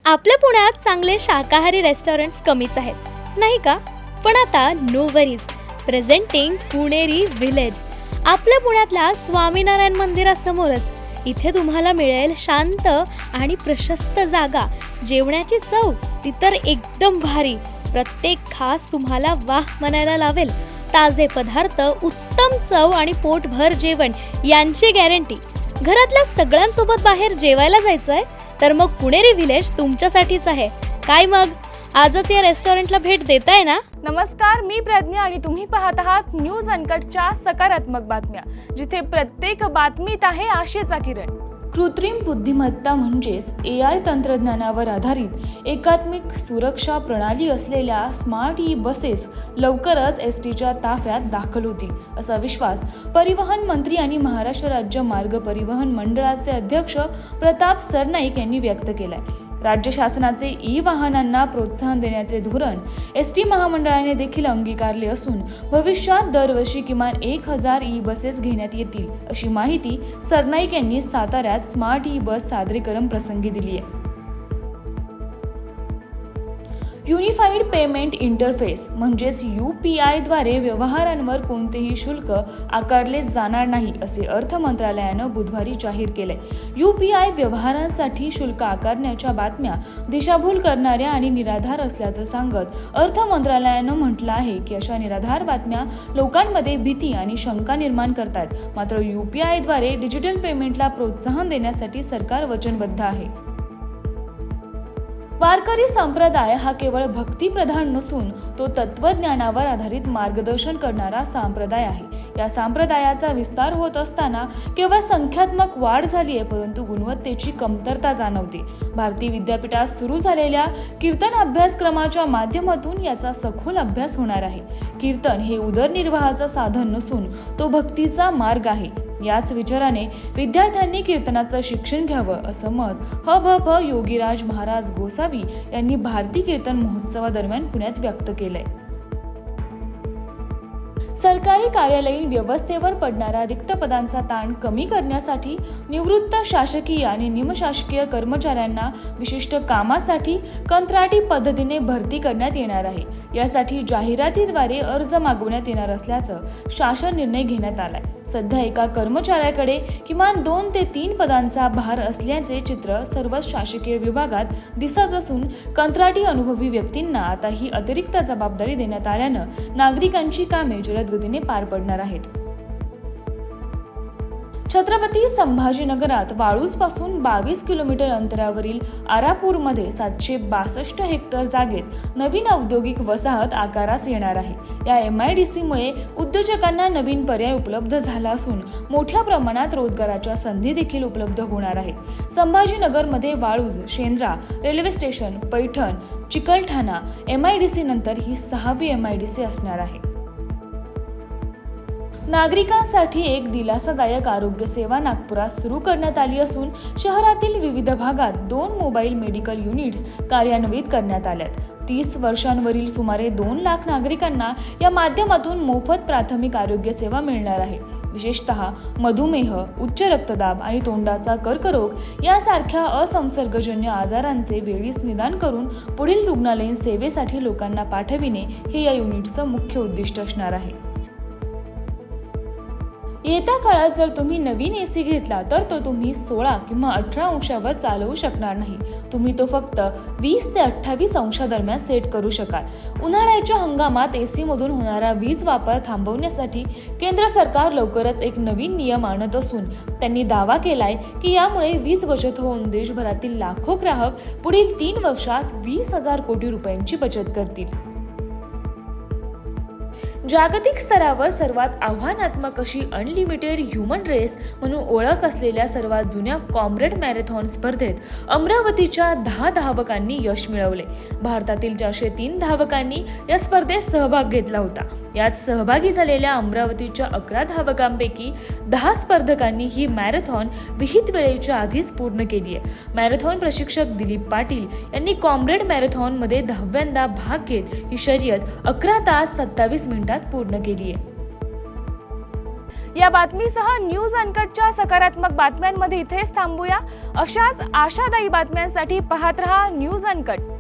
आपल्या पुण्यात चांगले शाकाहारी रेस्टॉरंट्स कमीच आहेत नाही का? पण आता नो वरीज, प्रेझेंटिंग पुणेरी विलेज. आपल्या पुण्यातल्या स्वामीनारायण मंदिरासमोरच इथे तुम्हाला मिळेल शांत आणि प्रशस्त जागा. जेवणाची चव ती तर एकदम भारी. प्रत्येक खास तुम्हाला वाह म्हणायला लावेल. ताजे पदार्थ, उत्तम चव आणि पोटभर जेवण यांची गॅरंटी. घरातल्या सगळ्यांसोबत बाहेर जेवायला जायचंय तर मग पुणेरी विलेज तुमच्यासाठीच आहे. काय मग आजच या रेस्टॉरंटला भेट देताय ना? नमस्कार, मी प्रज्ञा आणि तुम्ही पाहत आहात न्यूज अनकटच्या सकारात्मक बातम्या, जिथे प्रत्येक बातमीत आहे आशेचा किरण. कृत्रिम बुद्धिमत्ता म्हणजेच AI तंत्रज्ञानावर आधारित एकात्मिक सुरक्षा प्रणाली असलेल्या स्मार्ट बसेस लवकरच STच्या ताफ्यात दाखल होतील, असा विश्वास परिवहन मंत्री आणि महाराष्ट्र राज्य मार्ग परिवहन मंडळाचे अध्यक्ष प्रताप सरनाईक यांनी व्यक्त केलाय. राज्य शासनाचे वाहनांना प्रोत्साहन देण्याचे धोरण ST महामंडळाने देखील अंगीकारले असून भविष्यात दरवर्षी किमान 1000 बसेस घेण्यात येतील, अशी माहिती सरनाईक यांनी साताऱ्यात स्मार्ट बस सादरीकरण प्रसंगी दिली आहे. युनिफाईड पेमेंट इंटरफेस म्हणजेच UPI द्वारे व्यवहारांवर कोणतेही शुल्क आकारले जाणार नाही, असे अर्थ मंत्रालयानं बुधवारी जाहीर केले. UPI व्यवहारांसाठी शुल्क आकारण्याच्या बातम्या दिशाभूल करणाऱ्या आणि निराधार असल्याचं सांगत अर्थ मंत्रालयानं म्हटलं आहे की अशा निराधार बातम्या लोकांमध्ये भीती आणि शंका निर्माण करतात. मात्र UPI द्वारे डिजिटल पेमेंटला प्रोत्साहन देण्यासाठी सरकार वचनबद्ध आहे. वारकरी संप्रदाय हा केवळ भक्तिप्रधान नसून तो तत्वज्ञानावर आधारित मार्गदर्शन करणारा संप्रदाय आहे. या संप्रदायाचा विस्तार होत असताना केवळ संख्यात्मक वाढ झाली आहे, परंतु गुणवत्तेची कमतरता जाणवते. भारतीय विद्यापीठात सुरू झालेल्या कीर्तन अभ्यासक्रमाच्या माध्यमातून याचा सखोल अभ्यास होणार आहे. कीर्तन हे उदरनिर्वाहाचं साधन नसून तो भक्तीचा मार्ग आहे. याच विचाराने विद्यार्थ्यांनी कीर्तनाचं शिक्षण घ्यावं, असं मत ह.भ.प. योगीराज महाराज गोसावी यांनी भारतीय कीर्तन महोत्सवादरम्यान पुण्यात व्यक्त केलंय. सरकारी कार्यालयीन व्यवस्थेवर पडणारा रिक्त पदांचा ताण कमी करण्यासाठी निवृत्त शासकीय आणि निमशासकीय कर्मचाऱ्यांना विशिष्ट कामासाठी कंत्राटी पद्धतीने भरती करण्यात येणार आहे. यासाठी जाहिरातीद्वारे अर्ज मागवण्यात येणार असल्याचं शासन निर्णय घेण्यात आलाय. सध्या एका कर्मचाऱ्याकडे किमान 2 ते 3 पदांचा भार असल्याचे चित्र सर्वच शासकीय विभागात दिसत असून कंत्राटी अनुभवी व्यक्तींना आता ही अतिरिक्त जबाबदारी देण्यात आल्यानं नागरिकांची कामे जलद गतीने पार पडणार आहेत. छत्रपती संभाजीनगरात वाळूज पासून 22 किलोमीटर अंतरावरील आरापूरमध्ये 762 हेक्टर जागेत नवीन औद्योगिक वसाहत आकारास येणार आहे. या MIDC मुळे उद्योजकांना नवीन पर्याय उपलब्ध झाला असून मोठ्या प्रमाणात रोजगाराच्या संधी देखील उपलब्ध होणार आहेत. संभाजीनगरमध्ये Waluj, Shendra, railway station, Paithan, Chikalthana MIDC नंतर ही 6वी MIDC असणार आहे. नागरिकांसाठी एक दिलासादायक आरोग्य सेवा नागपुरात सुरू करण्यात आली असून शहरातील विविध भागात 2 मोबाईल मेडिकल युनिट्स कार्यान्वित करण्यात आल्यात. 30 वर्षांवरील सुमारे 2 लाख नागरिकांना या माध्यमातून मोफत प्राथमिक आरोग्य सेवा मिळणार आहे. विशेषतः मधुमेह, उच्च रक्तदाब आणि तोंडाचा कर्करोग यासारख्या असंसर्गजन्य आजारांचे वेळीच निदान करून पुढील रुग्णालयीन सेवेसाठी लोकांना पाठविणे हे या युनिटचं मुख्य उद्दिष्ट असणार आहे. येत्या काळात जर तुम्ही नवीन AC घेतला तर तो तुम्ही 16 किंवा 18 अंशावर चालवू शकणार नाही. तुम्ही तो फक्त 20 ते 28 अंशादरम्यान सेट करू शकाल. उन्हाळ्याच्या हंगामात AC मधून होणारा वीज वापर थांबवण्यासाठी केंद्र सरकार लवकरच एक नवीन नियम आणत असून त्यांनी दावा केलाय की यामुळे वीज बचत होऊन देशभरातील लाखो ग्राहक पुढील 3 वर्षात 20,000 कोटी रुपयांची बचत करतील. जागतिक स्तरावर सर्वात आव्हानात्मक अशी अनलिमिटेड ह्युमन रेस म्हणून ओळख असलेल्या सर्वात जुन्या कॉम्रेड मॅरेथॉन स्पर्धेत अमरावतीच्या 10 धावकांनी यश मिळवले. भारतातील 403 धावकांनी या स्पर्धेत सहभाग घेतला होता. यात सहभागी झालेल्या अमरावतीच्या 11 धावकांपैकी 10 स्पर्धकांनी ही मॅरेथॉन विहित वेळेच्या आधीच पूर्ण केली आहे. मॅरेथॉन प्रशिक्षक दिलीप पाटील यांनी कॉम्रेड मॅरेथॉनमध्ये 10व्यांदा भाग घेत ही शर्यत 11 तास 27 मिनिटात पूर्ण केली आहे. या बातमीसह न्यूज अनकटच्या सकारात्मक बातम्यांमध्ये इथेच थांबूया. अशाच आशादायी बातम्यांसाठी पाहत रहा न्यूज अनकट.